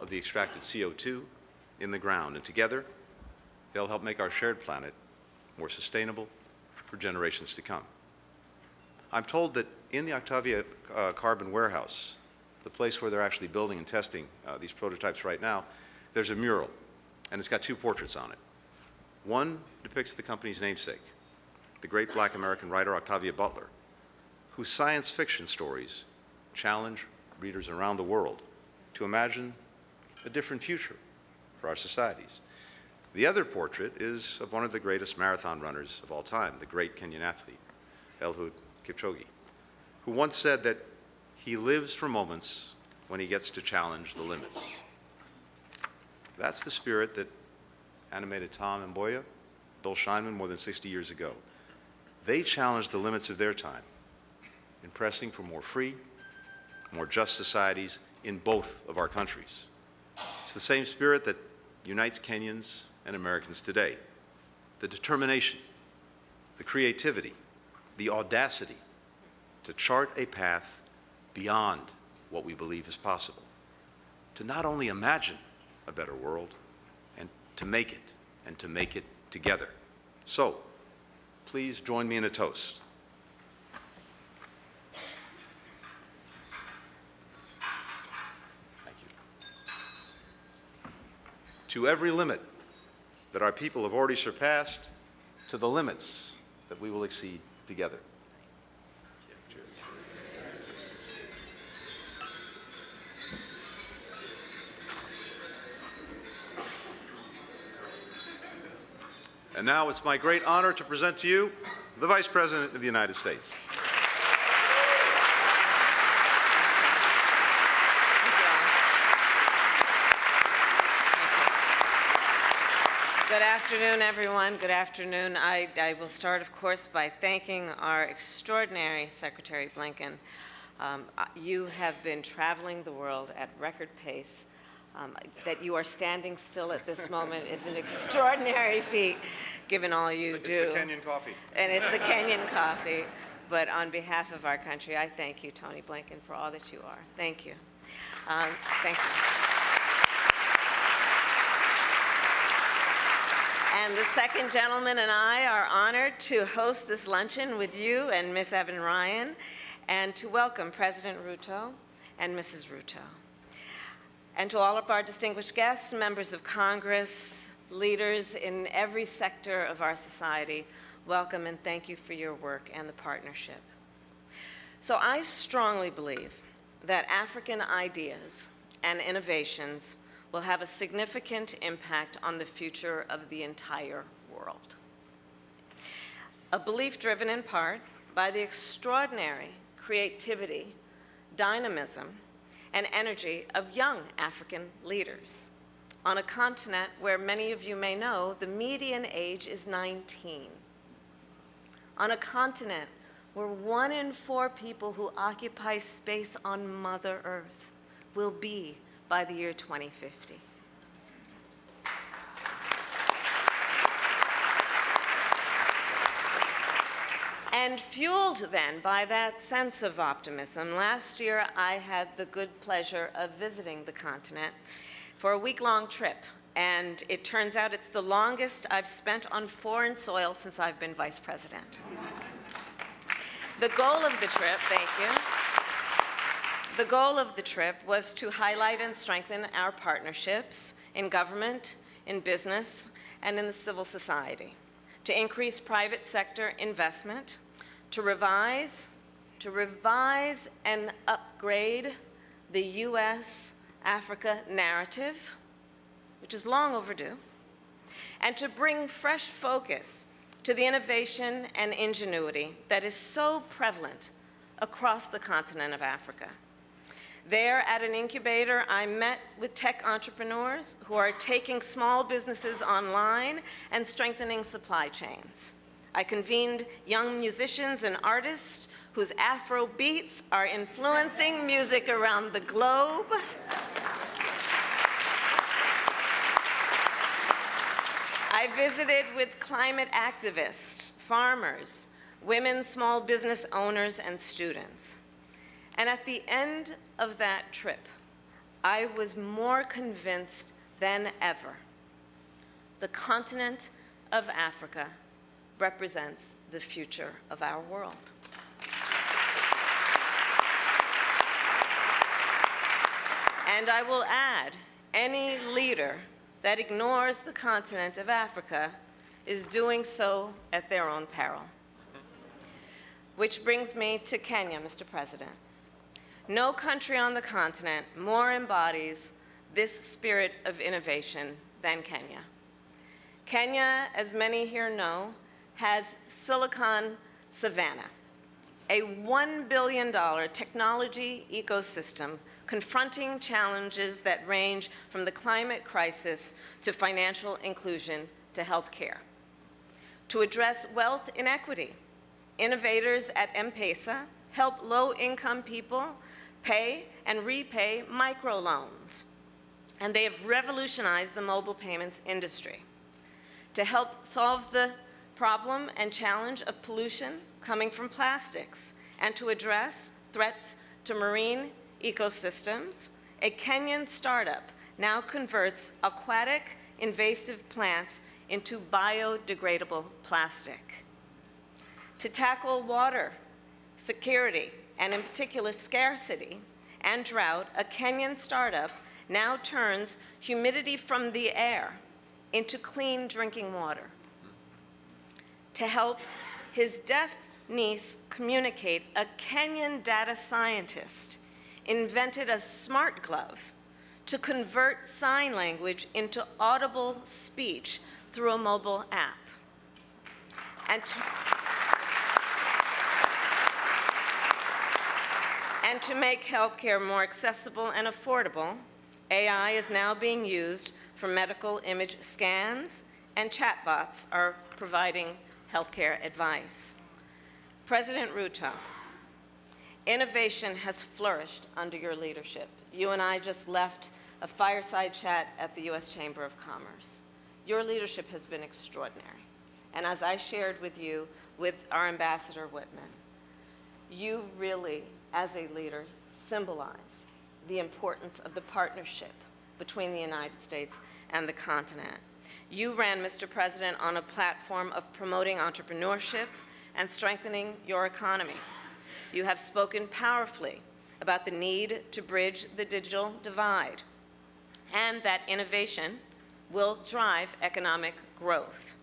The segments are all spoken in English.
of the extracted CO2 in the ground, and together they'll help make our shared planet more sustainable for generations to come. I'm told that in the Octavia carbon warehouse, the place where they're actually building and testing these prototypes right now, there's a mural, and it's got two portraits on it. One depicts the company's namesake, the great black American writer Octavia Butler, whose science fiction stories challenge readers around the world to imagine a different future for our societies. The other portrait is of one of the greatest marathon runners of all time, the great Kenyan athlete, Eliud Kipchoge, who once said that he lives for moments when he gets to challenge the limits. That's the spirit that animated Tom Mboya, Bill Scheinman more than 60 years ago. They challenged the limits of their time in pressing for more free, more just societies in both of our countries. It's the same spirit that unites Kenyans and Americans today. The determination, the creativity, the audacity to chart a path beyond what we believe is possible, to not only imagine a better world, and to make it together. So, please join me in a toast. Thank you. To every limit that our people have already surpassed, to the limits that we will exceed together. And now it's my great honor to present to you the Vice President of the United States. Good afternoon, everyone. Good afternoon. I will start, of course, by thanking our extraordinary Secretary Blinken. You have been traveling the world at record pace. That you are standing still at this moment is an extraordinary feat, given all you do. It's the Kenyan coffee. And it's the Kenyan coffee. But on behalf of our country, I thank you, Tony Blinken, for all that you are. Thank you. Thank you. And the second gentleman and I are honored to host this luncheon with you and Ms. Evan Ryan, and to welcome President Ruto and Mrs. Ruto. And to all of our distinguished guests, members of Congress, leaders in every sector of our society, welcome and thank you for your work and the partnership. So I strongly believe that African ideas and innovations will have a significant impact on the future of the entire world. A belief driven in part by the extraordinary creativity, dynamism, and energy of young African leaders on a continent where many of you may know the median age is 19. On a continent where 1 in 4 people who occupy space on Mother Earth will be by the year 2050. And fueled then by that sense of optimism, last year I had the good pleasure of visiting the continent for a week-long trip. And it turns out it's the longest I've spent on foreign soil since I've been vice president. The goal of the trip, thank you. The goal of the trip was to highlight and strengthen our partnerships in government, in business, and in the civil society, to increase private sector investment, to revise and upgrade the U.S.-Africa narrative, which is long overdue, and to bring fresh focus to the innovation and ingenuity that is so prevalent across the continent of Africa. There at an incubator, I met with tech entrepreneurs who are taking small businesses online and strengthening supply chains. I convened young musicians and artists whose Afro beats are influencing music around the globe. I visited with climate activists, farmers, women small business owners, and students. And at the end of that trip, I was more convinced than ever the continent of Africa represents the future of our world. And I will add, any leader that ignores the continent of Africa is doing so at their own peril. Which brings me to Kenya, Mr. President. No country on the continent more embodies this spirit of innovation than Kenya. Kenya, as many here know, has Silicon Savannah, a $1 billion technology ecosystem confronting challenges that range from the climate crisis to financial inclusion to healthcare. To address wealth inequity, innovators at M-Pesa help low-income people pay and repay microloans, and they have revolutionized the mobile payments industry. To help solve the problem and challenge of pollution coming from plastics, and to address threats to marine ecosystems, a Kenyan startup now converts aquatic invasive plants into biodegradable plastic. To tackle water security, and in particular scarcity and drought, a Kenyan startup now turns humidity from the air into clean drinking water. To help his deaf niece communicate, a Kenyan data scientist invented a smart glove to convert sign language into audible speech through a mobile app. And to make healthcare more accessible and affordable, AI is now being used for medical image scans, and chatbots are providing healthcare advice. President Ruto, innovation has flourished under your leadership. You and I just left a fireside chat at the U.S. Chamber of Commerce. Your leadership has been extraordinary. And as I shared with you, with our Ambassador Whitman, you really, as a leader, symbolize the importance of the partnership between the United States and the continent. You ran, Mr. President, on a platform of promoting entrepreneurship and strengthening your economy. You have spoken powerfully about the need to bridge the digital divide and that innovation will drive economic growth.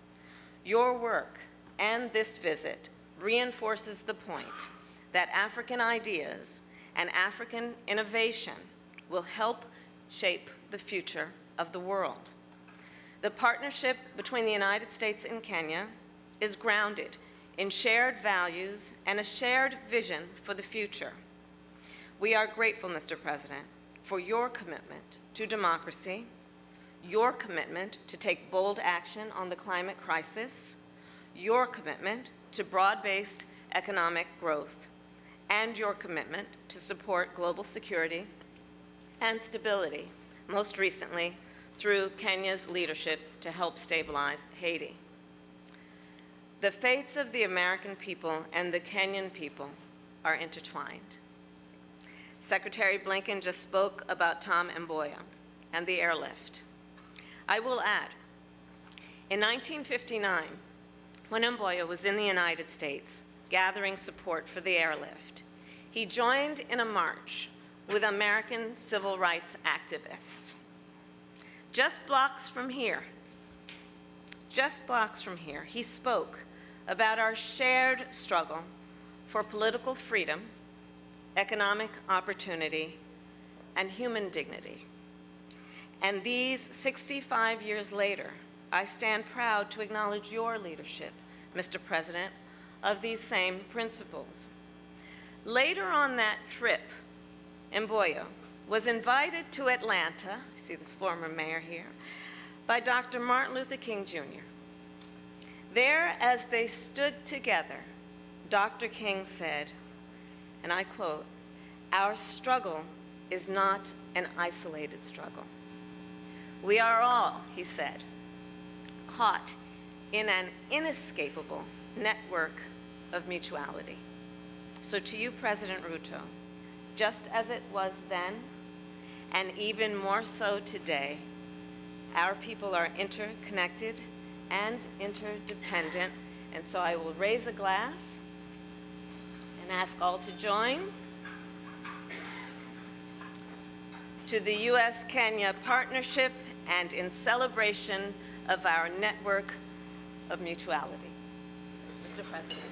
Your work and this visit reinforces the point that African ideas and African innovation will help shape the future of the world. The partnership between the United States and Kenya is grounded in shared values and a shared vision for the future. We are grateful, Mr. President, for your commitment to democracy, your commitment to take bold action on the climate crisis, your commitment to broad-based economic growth, and your commitment to support global security and stability, most recently through Kenya's leadership to help stabilize Haiti. The fates of the American people and the Kenyan people are intertwined. Secretary Blinken just spoke about Tom Mboya and the airlift. I will add, in 1959, when Mboya was in the United States gathering support for the airlift, he joined in a march with American civil rights activists. Just blocks from here, he spoke about our shared struggle for political freedom, economic opportunity, and human dignity. And these 65 years later, I stand proud to acknowledge your leadership, Mr. President, of these same principles. Later on that trip, Mboya was invited to Atlanta, I see the former mayor here, by Dr. Martin Luther King Jr. There, as they stood together, Dr. King said, and I quote, "Our struggle is not an isolated struggle. We are all," he said, "caught in an inescapable network of mutuality." So to you, President Ruto, just as it was then, and even more so today. Our people are interconnected and interdependent, and so I will raise a glass and ask all to join to the U.S.-Kenya partnership and in celebration of our network of mutuality. Mr. President,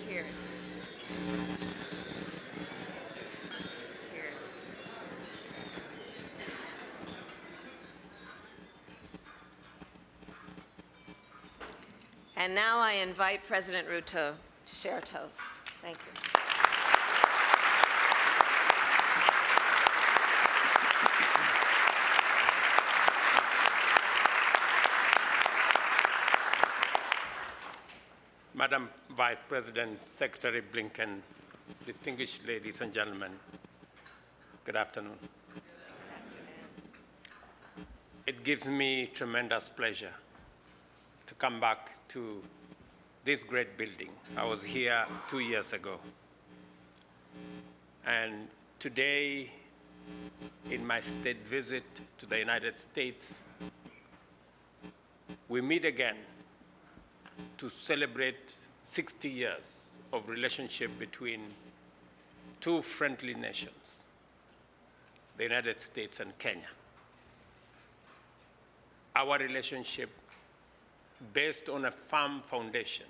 cheers. Cheers. And now I invite President Ruto to share a toast. Thank you. Madam Vice President, Secretary Blinken, distinguished ladies and gentlemen, good afternoon. It gives me tremendous pleasure to come back to this great building. I was here 2 years ago. And today, in my state visit to the United States, we meet again to celebrate 60 years of relationship between two friendly nations, the United States and Kenya. Our relationship based on a firm foundation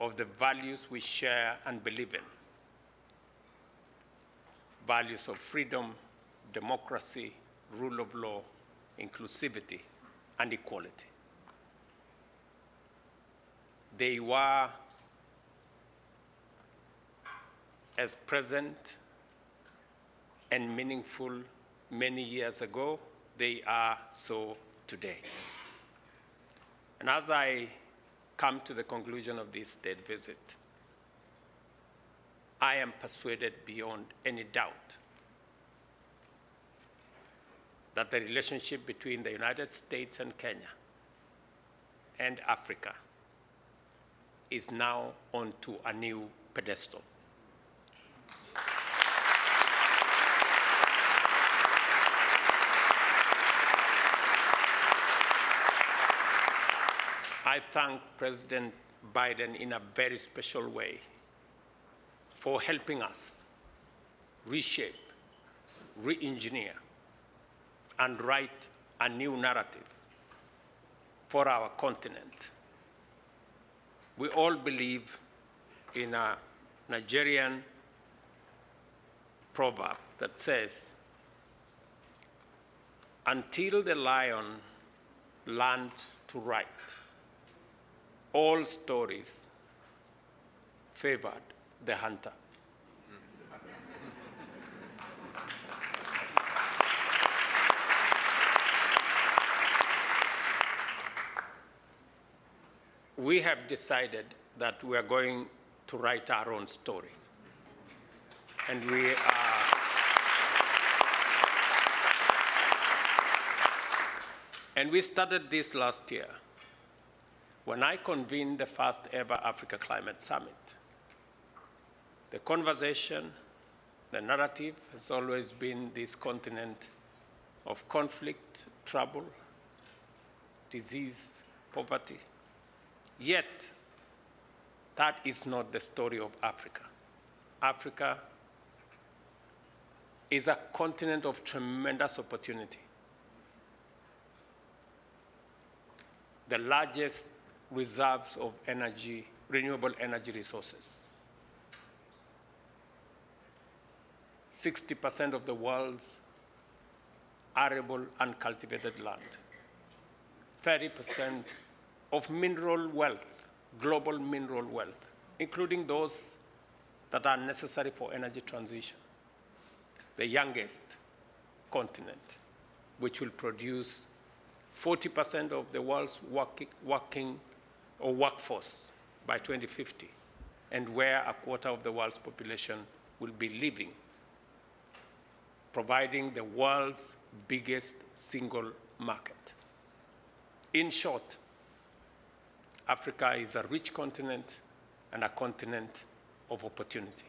of the values we share and believe in, values of freedom, democracy, rule of law, inclusivity, and equality. They were as present and meaningful many years ago, they are so today. And as I come to the conclusion of this state visit, I am persuaded beyond any doubt that the relationship between the United States and Kenya and Africa is now onto a new pedestal. I thank President Biden in a very special way for helping us reshape, re-engineer, and write a new narrative for our continent. We all believe in a Nigerian proverb that says, until the lion learned to write, all stories favored the hunter. We have decided that we are going to write our own story. And we started this last year when I convened the first ever Africa Climate Summit. The conversation, the narrative has always been this continent of conflict, trouble, disease, poverty. Yet, that is not the story of Africa. Africa is a continent of tremendous opportunity. The largest reserves of energy, renewable energy resources. 60% of the world's arable and cultivated land. 30% of mineral wealth, global mineral wealth, including those that are necessary for energy transition. The youngest continent, which will produce 40% of the world's workforce by 2050, and where a quarter of the world's population will be living, providing the world's biggest single market. In short, Africa is a rich continent and a continent of opportunity.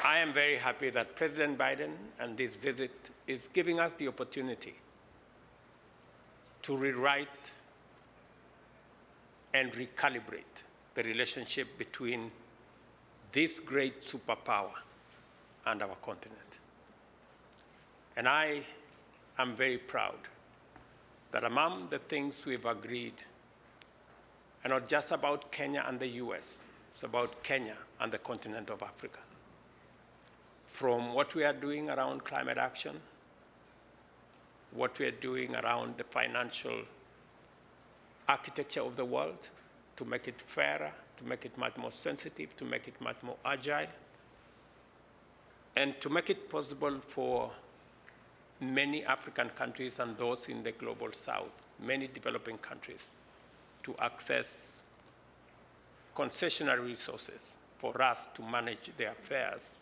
I am very happy that President Biden and this visit is giving us the opportunity to rewrite and recalibrate the relationship between this great superpower and our continent. And I am very proud that among the things we've agreed are not just about Kenya and the US, it's about Kenya and the continent of Africa. From what we are doing around climate action, what we are doing around the financial architecture of the world to make it fairer, to make it much more sensitive, to make it much more agile, and to make it possible for many African countries and those in the global south, many developing countries, to access concessionary resources for us to manage the affairs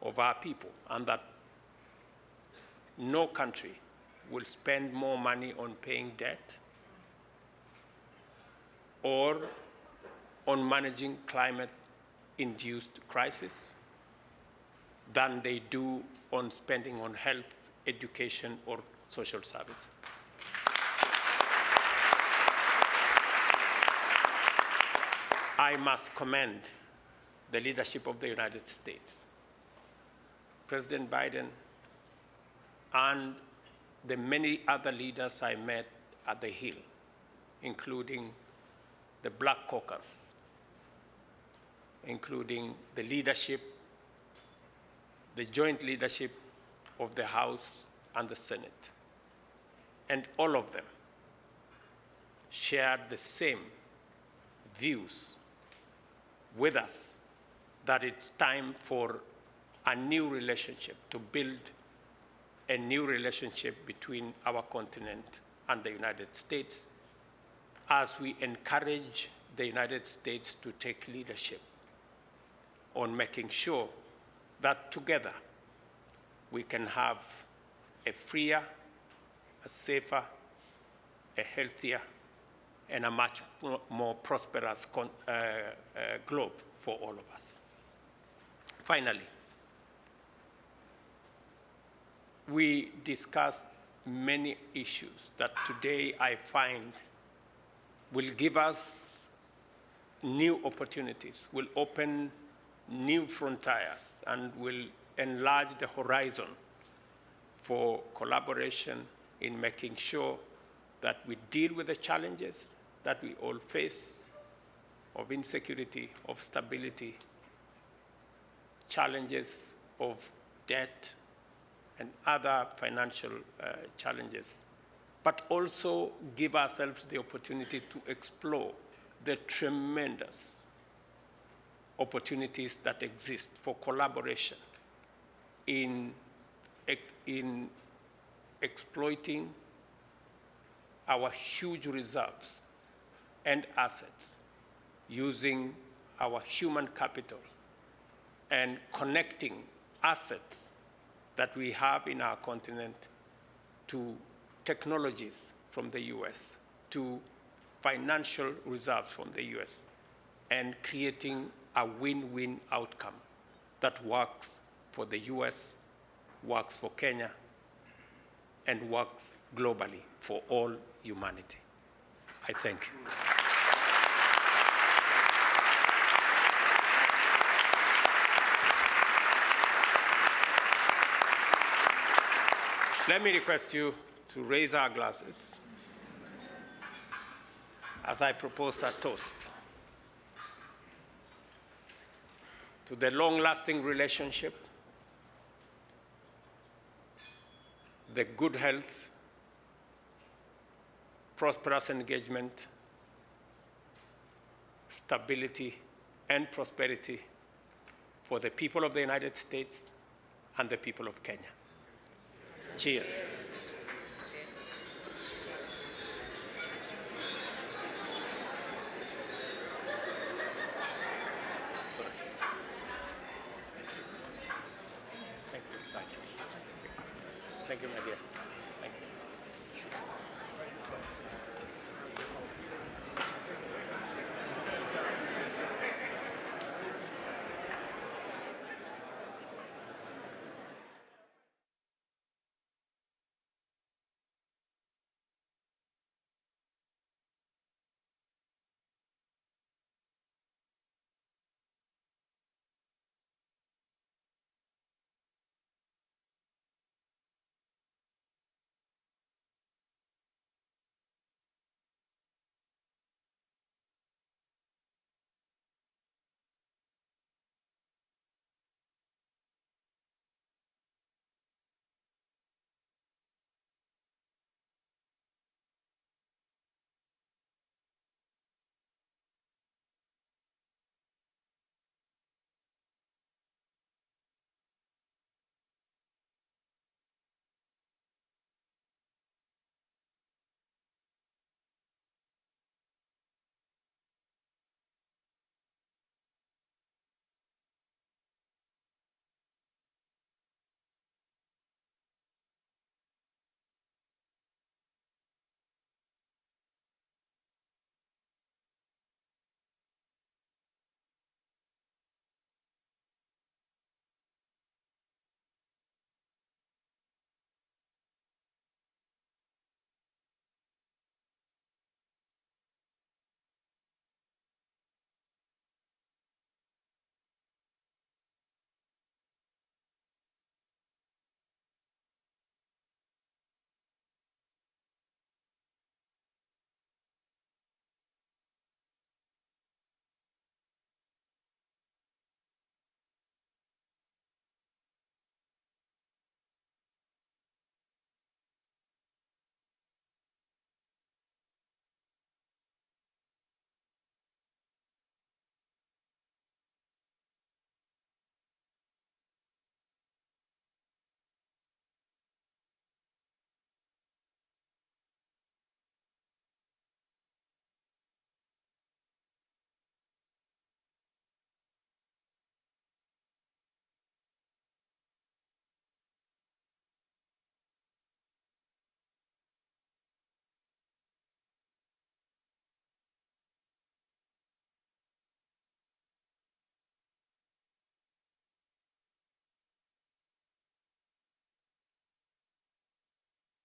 of our people, and that no country will spend more money on paying debt or on managing climate-induced crisis than they do on spending on health, education, or social service. I must commend the leadership of the United States, President Biden, and the many other leaders I met at the Hill, including the Black Caucus, including the leadership, the joint leadership of the House and the Senate. And all of them shared the same views with us that it's time for a new relationship, to build a new relationship between our continent and the United States as we encourage the United States to take leadership on making sure that together we can have a freer, a safer, a healthier, and a much more prosperous globe for all of us. Finally, we discussed many issues that today I find will give us new opportunities, will open new frontiers, and will enlarge the horizon for collaboration in making sure that we deal with the challenges that we all face of insecurity, of stability, challenges of debt, and other financial challenges, but also give ourselves the opportunity to explore the tremendous opportunities that exist for collaboration in exploiting our huge reserves and assets, using our human capital and connecting assets that we have in our continent to technologies from the US, to financial reserves from the US, and creating a win-win outcome that works for the US, works for Kenya, and works globally for all humanity. I thank you. Let me request you to raise our glasses as I propose a toast to the long-lasting relationship, the good health, prosperous engagement, stability, and prosperity for the people of the United States and the people of Kenya. Cheers. Thank you, my dear.